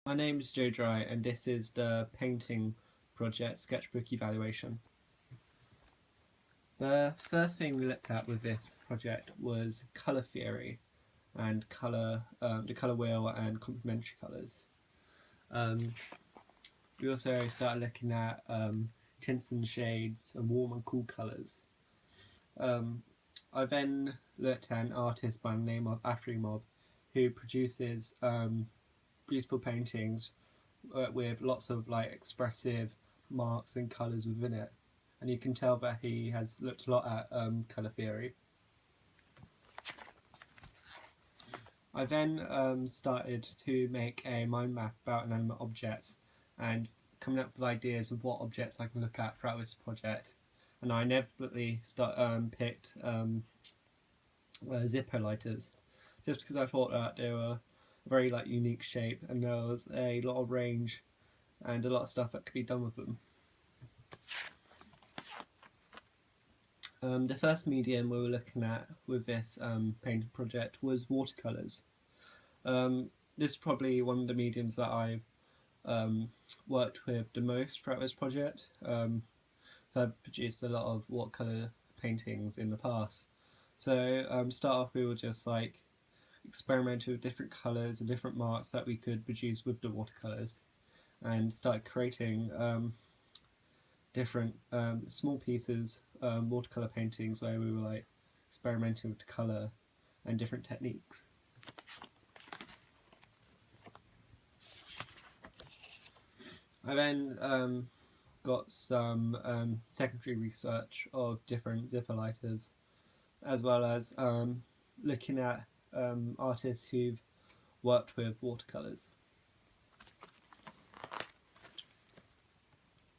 My name is Joe Dry and this is the painting project sketchbook evaluation. The first thing we looked at with this project was colour theory and the colour wheel and complementary colours. We also started looking at tints and shades and warm and cool colours. I then looked at an artist by the name of Mob who produces beautiful paintings with lots of expressive marks and colours within it, and you can tell that he has looked a lot at colour theory. I then started to make a mind map about inanimate objects and coming up with ideas of what objects I can look at throughout this project, and I inevitably picked Zippo lighters just because I thought that they were a very unique shape and there was a lot of range and a lot of stuff that could be done with them. The first medium we were looking at with this painting project was watercolours. This is probably one of the mediums that I've worked with the most throughout this project. So I've produced a lot of watercolour paintings in the past. So to start off, we were just experimenting with different colours and different marks that we could produce with the watercolours, and started creating different small pieces, watercolour paintings where we were experimenting with the colour and different techniques. I then got some secondary research of different zipper lighters, as well as looking at artists who've worked with watercolours.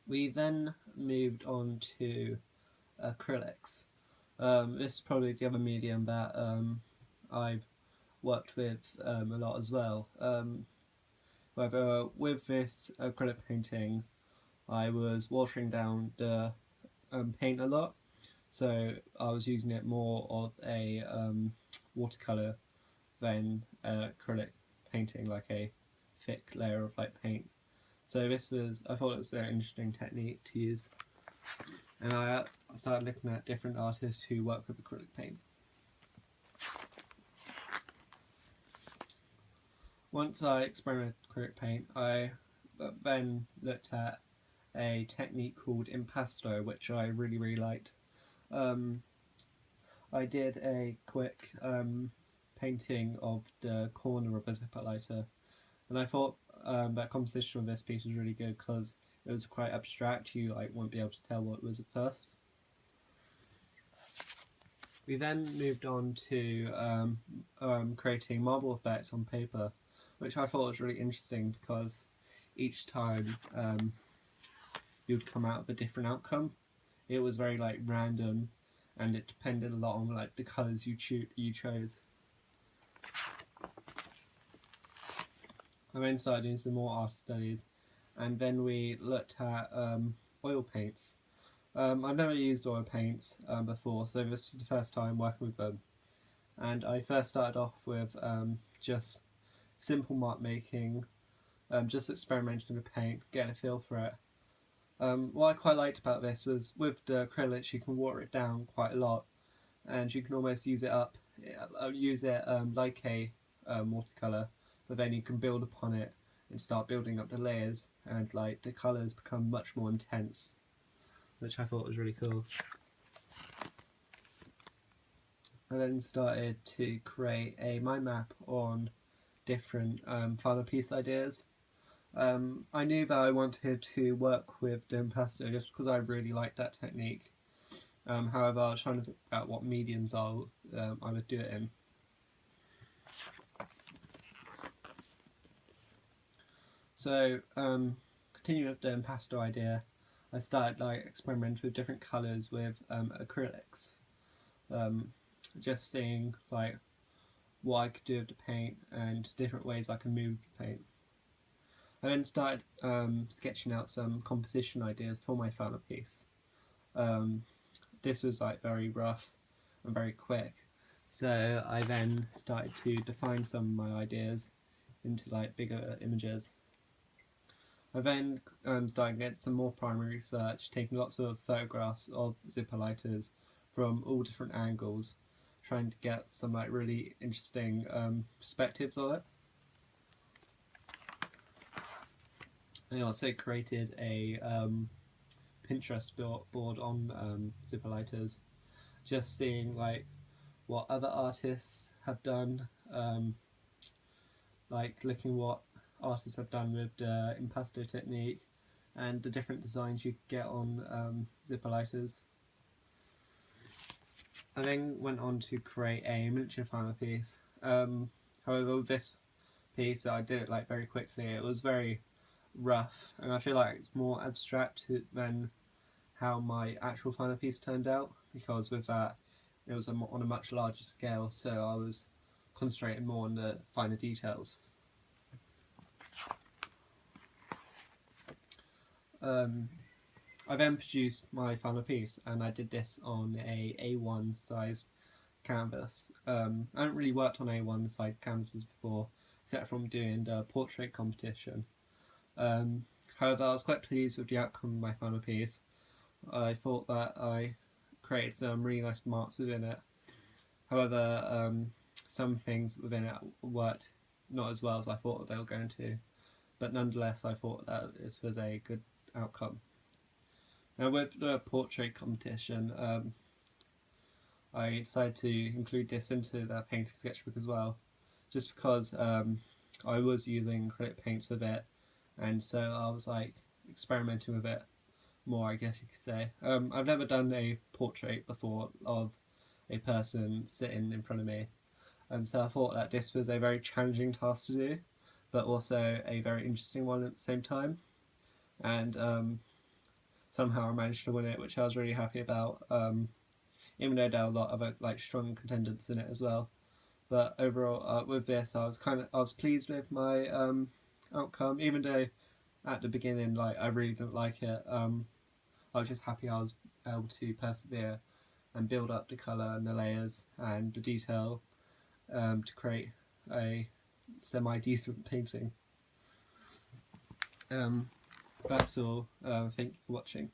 We then moved on to acrylics. This is probably the other medium that I've worked with a lot as well. However, with this acrylic painting, I was watering down the paint a lot, so I was using it more of a watercolour than acrylic painting, like a thick layer of paint. So I thought it was a very interesting technique to use, and I started looking at different artists who work with acrylic paint. Once I experimented with acrylic paint, I then looked at a technique called impasto, which I really liked. I did a quick painting of the corner of a zipper lighter, and I thought that composition of this piece was really good because it was quite abstract. You won't be able to tell what it was at first. We then moved on to creating marble effects on paper, which I thought was really interesting because each time you'd come out with a different outcome. It was very random, and it depended a lot on the colours you chose. I then started doing some more art studies, and then we looked at oil paints. I've never used oil paints before, so this was the first time working with them. And I first started off with just simple mark making, just experimenting with paint, getting a feel for it. What I quite liked about this was with the acrylics you can water it down quite a lot, and you can almost use it like a watercolour, but then you can build upon it and start building up the layers, and the colours become much more intense, which I thought was really cool. I then started to create a mind map on different final piece ideas. I knew that I wanted to work with the impasto just because I really liked that technique. However, I was trying to figure out what mediums I would do it in. So, continuing with the impasto idea, I started experimenting with different colours with acrylics. Just seeing what I could do with the paint and different ways I can move the paint. I then started sketching out some composition ideas for my final piece. This was very rough and very quick, so I then started to define some of my ideas into bigger images. I then started getting some more primary research, taking lots of photographs of zipper lighters from all different angles, trying to get some like really interesting perspectives of it. I also created a Pinterest board on zipper lighters, just seeing like what other artists have done, like looking what artists have done with the impasto technique and the different designs you could get on zipper lighters. I then went on to create a miniature final piece. However, with this piece, I did it like very quickly. It was very rough, and I feel like it's more abstract than how my actual final piece turned out, because with that, it was on a much larger scale, so I was concentrating more on the finer details. I then produced my final piece, and I did this on a A1 sized canvas. I haven't really worked on A1 sized canvases before, except from doing the portrait competition. However, I was quite pleased with the outcome of my final piece. I thought that I created some really nice marks within it. However, some things within it worked not as well as I thought they were going to, but nonetheless I thought that this was a good outcome. Now with the portrait competition, I decided to include this into the painting sketchbook as well, just because I was using acrylic paints with it, and so I was like experimenting with it more, I guess you could say. I've never done a portrait before of a person sitting in front of me, and so I thought that this was a very challenging task to do, but also a very interesting one at the same time. And somehow I managed to win it, which I was really happy about. Even though there were a lot of like strong contenders in it as well. But overall, with this, I was pleased with my outcome, even though at the beginning, like I really didn't like it. I was just happy I was able to persevere and build up the colour and the layers and the detail to create a semi-decent painting. That's all. Thank you for watching.